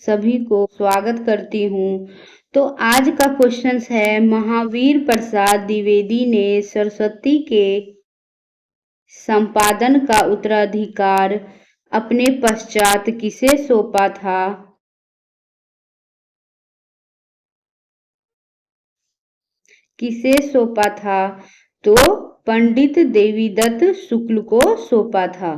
सभी को स्वागत करती हूँ। तो आज का क्वेश्चन है, महावीर प्रसाद द्विवेदी ने सरस्वती के संपादन का उत्तराधिकार अपने पश्चात किसे सौंपा था? किसे सौंपा था? तो पंडित देवीदत्त शुक्ल को सौंपा था।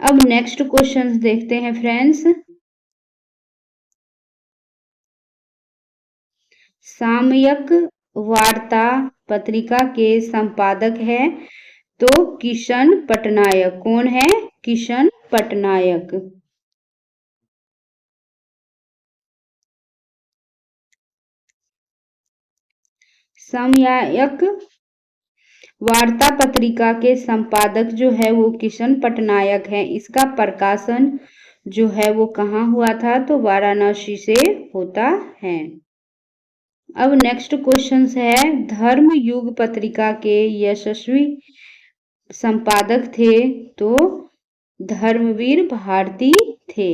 अब नेक्स्ट क्वेश्चन देखते हैं फ्रेंड्स। सामयिक वार्ता पत्रिका के संपादक है तो किशन पटनायक। कौन है? किशन पटनायक। सामयिक वार्ता पत्रिका के संपादक जो है वो किशन पटनायक है। इसका प्रकाशन जो है वो कहाँ हुआ था? तो वाराणसी से होता है। अब नेक्स्ट क्वेश्चन है, धर्म युग पत्रिका के यशस्वी संपादक थे तो धर्मवीर भारती थे।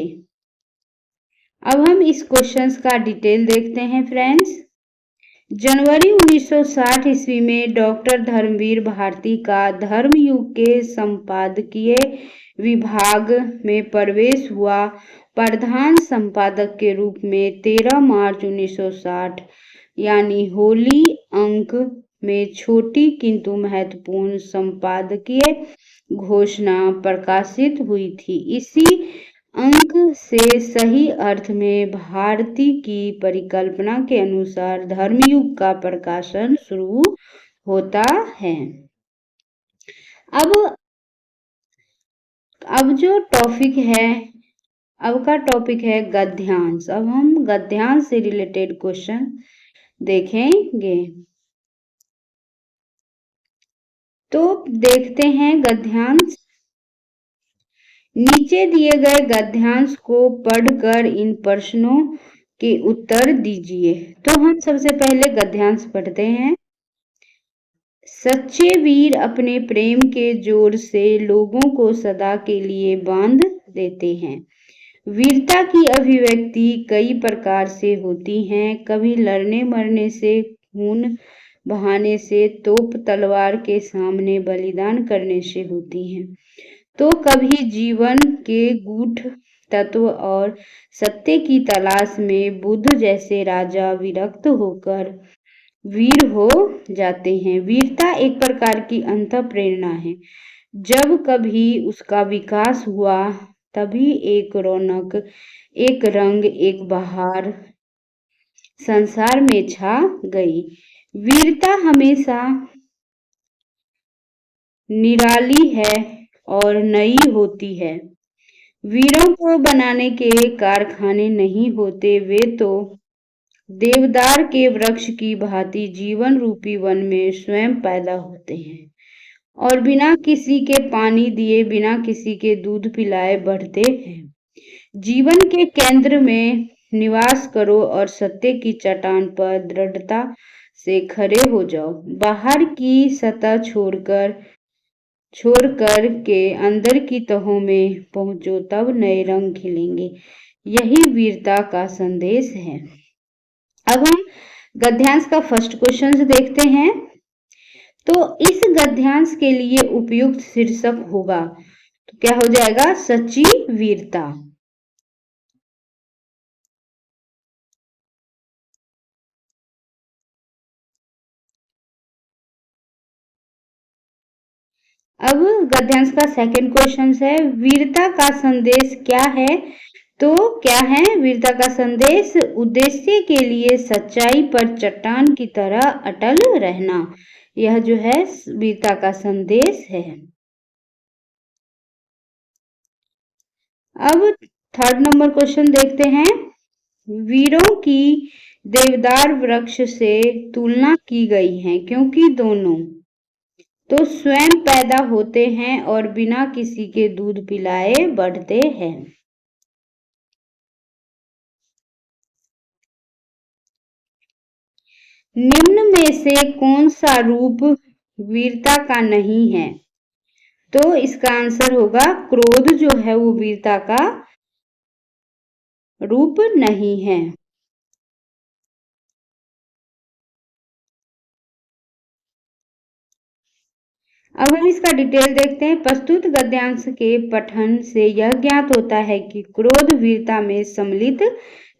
अब हम इस क्वेश्चन का डिटेल देखते हैं फ्रेंड्स। जनवरी 1960 ईस्वी में डॉक्टर धर्मवीर भारती का धर्मयुग के संपादकीय विभाग में प्रवेश हुआ। प्रधान संपादक के रूप में 13 मार्च 1960 यानी होली अंक में छोटी किंतु महत्वपूर्ण संपादकीय घोषणा प्रकाशित हुई थी। इसी अंक से सही अर्थ में भारती की परिकल्पना के अनुसार धर्मयुग का प्रकाशन शुरू होता है। अब जो टॉपिक है, अब का टॉपिक है गद्यांश। अब हम गद्यांश से रिलेटेड क्वेश्चन देखेंगे। तो देखते हैं गद्यांश। नीचे दिए गए गद्यांश को पढ़कर इन प्रश्नों के उत्तर दीजिए। तो हम सबसे पहले गद्यांश पढ़ते हैं। सच्चे वीर अपने प्रेम के जोर से लोगों को सदा के लिए बांध देते हैं। वीरता की अभिव्यक्ति कई प्रकार से होती हैं। कभी लड़ने मरने से, खून बहाने से, तोप तलवार के सामने बलिदान करने से होती हैं, तो कभी जीवन के गूढ़ तत्व और सत्य की तलाश में बुद्ध जैसे राजा विरक्त होकर वीर हो जाते हैं। वीरता एक प्रकार की अंतः प्रेरणा है। जब कभी उसका विकास हुआ तभी एक रौनक, एक रंग, एक बहार संसार में छा गई। वीरता हमेशा निराली है और नई होती है। वीरों को बनाने के कारखाने नहीं होते, वे तो देवदार के वृक्ष की भांति जीवन रूपी वन में स्वयं पैदा होते हैं और बिना किसी के पानी दिए, बिना किसी के दूध पिलाए बढ़ते हैं। जीवन के केंद्र में निवास करो और सत्य की चट्टान पर दृढ़ता से खड़े हो जाओ। बाहर की सतह छोड़कर के अंदर की तहों में पहुंचो, तब नए रंग खिलेंगे। यही वीरता का संदेश है। अब हम गद्यांश का फर्स्ट क्वेश्चन देखते हैं। तो इस गद्यांश के लिए उपयुक्त शीर्षक होगा, तो क्या हो जाएगा? सच्ची वीरता। अब गद्यांश का सेकंड क्वेश्चन है, वीरता का संदेश क्या है? तो क्या है वीरता का संदेश? उद्देश्य के लिए सच्चाई पर चट्टान की तरह अटल रहना, यह जो है वीरता का संदेश है। अब थर्ड नंबर क्वेश्चन देखते हैं। वीरों की देवदार वृक्ष से तुलना की गई है क्योंकि दोनों तो स्वयं पैदा होते हैं और बिना किसी के दूध पिलाए बढ़ते हैं। निम्न में से कौन सा रूप वीरता का नहीं है? तो इसका आंसर होगा क्रोध जो है वो वीरता का रूप नहीं है। अब हम इसका डिटेल देखते हैं। प्रस्तुत गद्यांश के पठन से यह ज्ञात होता है कि क्रोध वीरता में सम्मिलित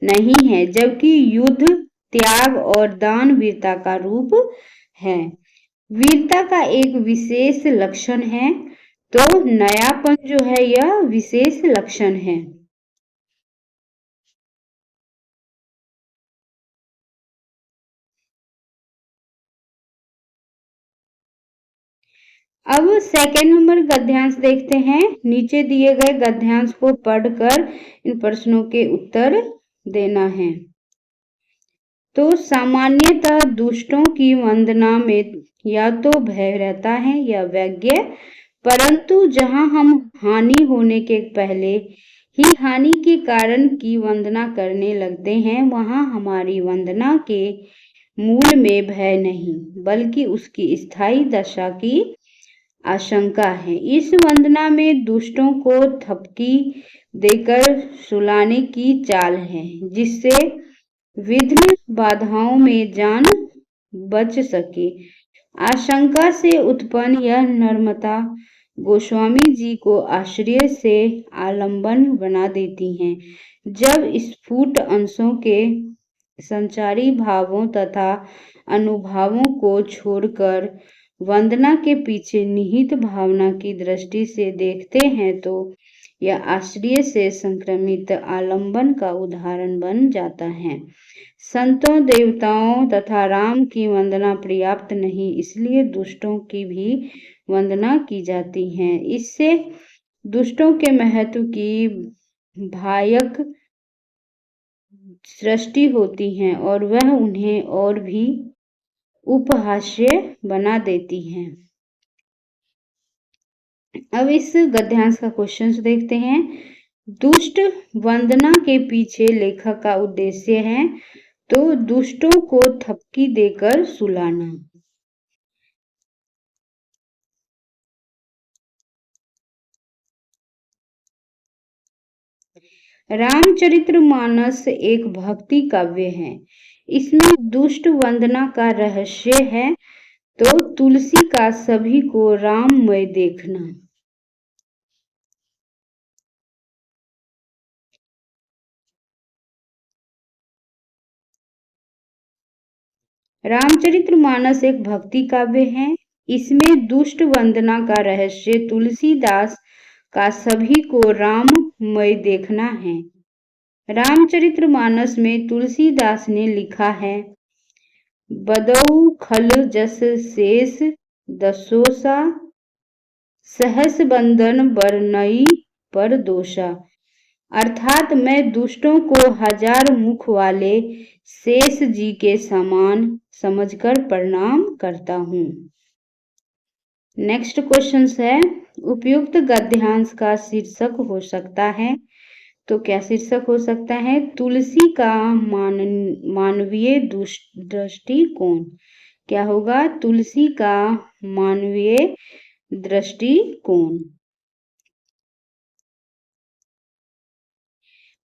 नहीं है, जबकि युद्ध, त्याग और दान वीरता का रूप है। वीरता का एक विशेष लक्षण है, तो नयापन जो है यह विशेष लक्षण है। अब सेकंड नंबर गद्यांश देखते हैं। नीचे दिए गए गद्यांश को पढ़कर इन प्रश्नों के उत्तर देना है। तो सामान्यतः दुष्टों की वंदना में या तो भय रहता है या व्यग्र, परंतु जहां हम हानि होने के पहले ही हानि के कारण की वंदना करने लगते हैं, वहां हमारी वंदना के मूल में भय नहीं बल्कि उसकी स्थायी दशा की आशंका है। इस वंदना में दुष्टों को थपकी देकर सुलाने की चाल है, जिससे विघ्न बाधाओं में जान बच सके। आशंका से उत्पन्न यह नम्रता गोस्वामी जी को आश्चर्य से आलंबन बना देती हैं। जब स्फुट अंशों के संचारी भावों तथा अनुभावों को छोड़कर वंदना के पीछे निहित भावना की दृष्टि से देखते हैं, तो यह आश्चर्य से संक्रमित आलंबन का उदाहरण बन जाता है। संतों, देवताओं तथा राम की वंदना पर्याप्त नहीं, इसलिए दुष्टों की भी वंदना की जाती है। इससे दुष्टों के महत्व की भायक सृष्टि होती है और वह उन्हें और भी उपहास्य बना देती हैं। अब इस गद्यांश का क्वेश्चन देखते हैं। दुष्ट वंदना के पीछे लेखक का उद्देश्य है, तो दुष्टों को थपकी देकर सुलाना। रामचरितमानस एक भक्ति काव्य है। इसमें दुष्ट वंदना का रहस्य है, तो तुलसी का सभी को राममय देखना। रामचरितमानस एक भक्ति काव्य है। इसमें दुष्ट वंदना का रहस्य तुलसीदास का सभी को राममय देखना है। रामचरितमानस में तुलसीदास ने लिखा है, बदऊ खल जस शेष दसोसा, सहस बंदन बरनई पर दोषा। अर्थात मैं दुष्टों को हजार मुख वाले शेष जी के समान समझकर प्रणाम करता हूँ। नेक्स्ट क्वेश्चन है, उपयुक्त गद्यांश का शीर्षक हो सकता है, तो क्या शीर्षक हो सकता है? तुलसी का मानवीय दृष्टिकोण। क्या होगा? तुलसी का मानवीय दृष्टिकोण।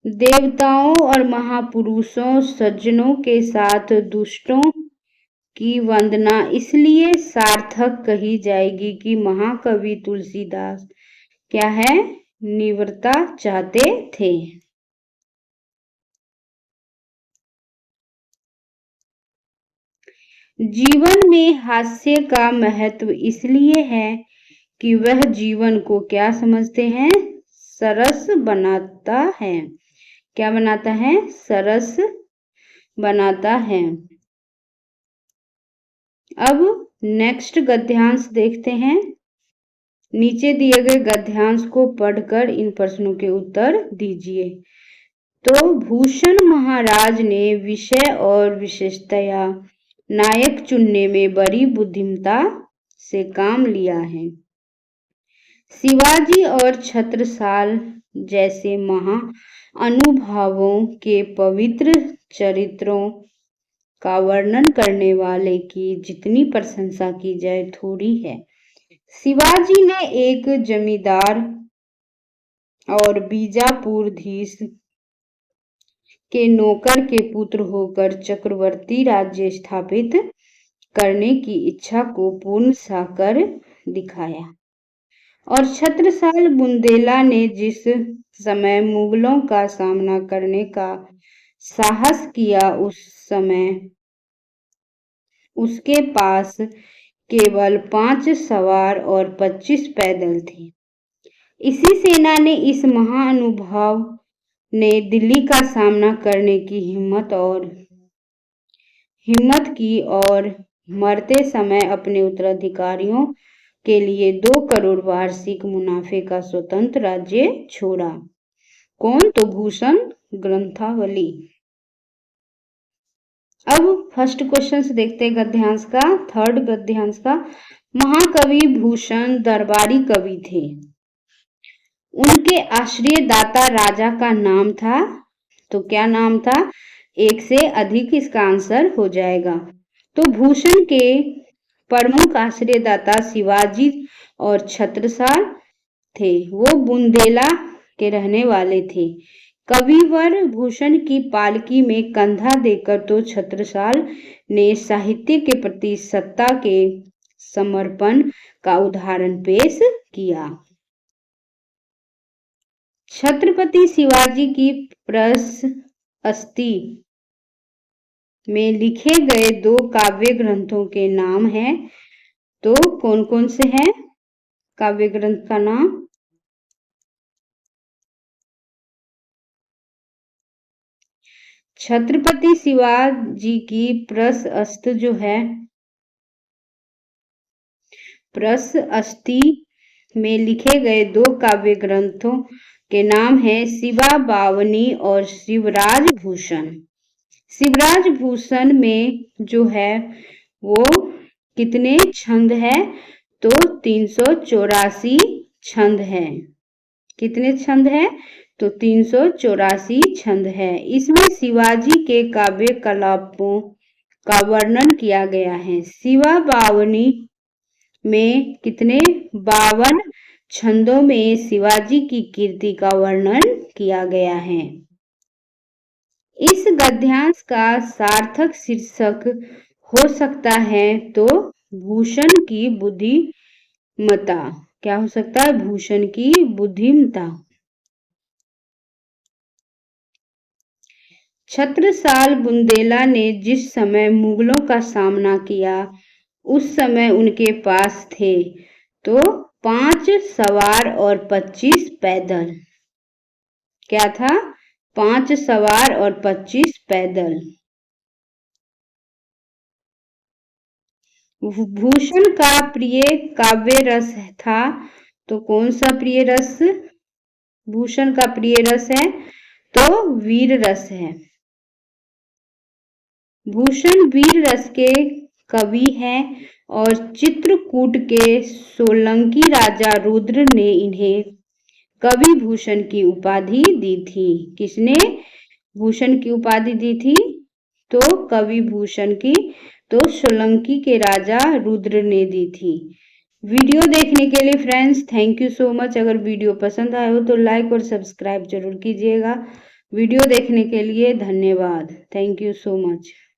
देवताओं और महापुरुषों, सज्जनों के साथ दुष्टों की वंदना इसलिए सार्थक कही जाएगी कि महाकवि तुलसीदास क्या है? निवृत्ता चाहते थे। जीवन में हास्य का महत्व इसलिए है कि वह जीवन को क्या समझते हैं? सरस बनाता है। क्या बनाता है? सरस बनाता है। अब नेक्स्ट गद्यांश देखते हैं। नीचे दिए गए गद्यांश को पढ़कर इन प्रश्नों के उत्तर दीजिए। तो भूषण महाराज ने विषय और विशेषतया नायक चुनने में बड़ी बुद्धिमता से काम लिया है। शिवाजी और छत्रसाल जैसे महा अनुभवों के पवित्र चरित्रों का वर्णन करने वाले की जितनी प्रशंसा की जाए थोड़ी है। शिवाजी ने एक जमींदार और बीजापुरधीश के नौकर के पुत्र होकर चक्रवर्ती राज्य स्थापित करने की इच्छा को पूर्ण सा कर दिखाया। और छत्रसाल बुंदेला ने जिस समय मुगलों का सामना करने का साहस किया, उस समय उसके पास केवल 5 सवार और 25 पैदल थे। इसी सेना ने इस महानुभाव ने दिल्ली का सामना करने की हिम्मत की और मरते समय अपने उत्तराधिकारियों के लिए 2 करोड़ वार्षिक मुनाफे का स्वतंत्र राज्य छोड़ा। कौन? तो भूषण ग्रंथावली। अब फर्स्ट क्वेश्चन से देखते हैं गद्यांश का। थर्ड गद्यांश का, महाकवि भूषण दरबारी कवि थे। उनके आश्रय दाता राजा का नाम था, तो क्या नाम था? एक से अधिक इसका आंसर हो जाएगा। तो भूषण के प्रमुख आश्रयदाता शिवाजी और छत्रसाल थे। वो बुंदेला के रहने वाले थे। कविवर भूषण की पालकी में कंधा देकर तो छत्रसाल ने साहित्य के प्रति सत्ता के समर्पण का उदाहरण पेश किया। छत्रपति शिवाजी की प्रशस्ति में लिखे गए 2 काव्य ग्रंथों के नाम हैं, तो कौन कौन से हैं काव्य ग्रंथ का नाम? छत्रपति शिवाजी की प्रशस्ति जो है, प्रशस्ति में लिखे गए 2 काव्य ग्रंथों के नाम हैं शिवा बावनी और शिवराज भूषण। शिवराज भूषण में जो है वो कितने छंद है? तो 384 छंद है। कितने छंद है? तो 384 छंद है। इसमें शिवाजी के काव्य कलापों का वर्णन किया गया है। शिवा बावनी में कितने? 52 छंदों में शिवाजी की कीर्ति का वर्णन किया गया है। इस गद्यांश का सार्थक शीर्षक हो सकता है तो भूषण की बुद्धिमत्ता। क्या हो सकता है? भूषण की बुद्धिमत्ता। छत्रसाल बुंदेला ने जिस समय मुगलों का सामना किया, उस समय उनके पास थे तो 5 सवार और 25 पैदल। क्या था? 5 सवार और 25 पैदल। भूषण का प्रिय काव्य रस था, तो कौन सा प्रिय रस भूषण का प्रिय रस है? तो वीर रस है। भूषण वीर रस के कवि हैं और चित्रकूट के सोलंकी राजा रुद्र ने इन्हें कवि भूषण की उपाधि दी थी। किसने भूषण की उपाधि दी थी? तो कवि भूषण की तो सोलंकी के राजा रुद्र ने दी थी। वीडियो देखने के लिए friends thank you so much. अगर वीडियो पसंद आए हो तो लाइक और सब्सक्राइब जरूर कीजिएगा। वीडियो देखने के लिए धन्यवाद। Thank you so much.